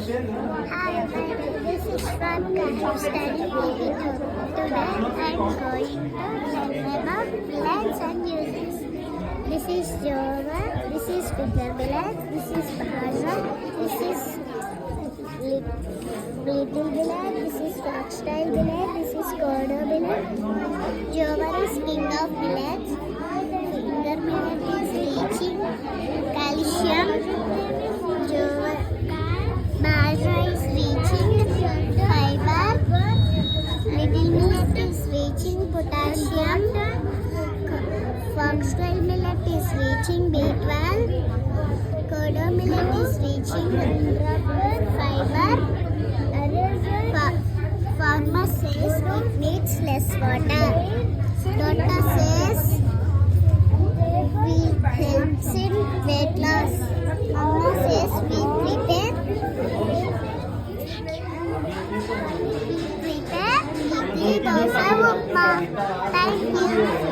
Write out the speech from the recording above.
Hi, this is Radka studying PE2. Today I am going to learn about plants and uses. This is Jova, this is Finger Billet, this is Bahasa, this is Little Billet, this is Foxtail Billet, this is Cordo Billet. Jova is king of billets. Finger Billet is reaching calcium. Jova Bahasa is reaching fiber. Little millet is reaching potassium. Foxtail millet is reaching B12. Kodo millet is reaching fiber. Farmer says it needs less water. Doctor says wheat helps in weight loss. Amma says we prepare idli dosa upma. Thank you.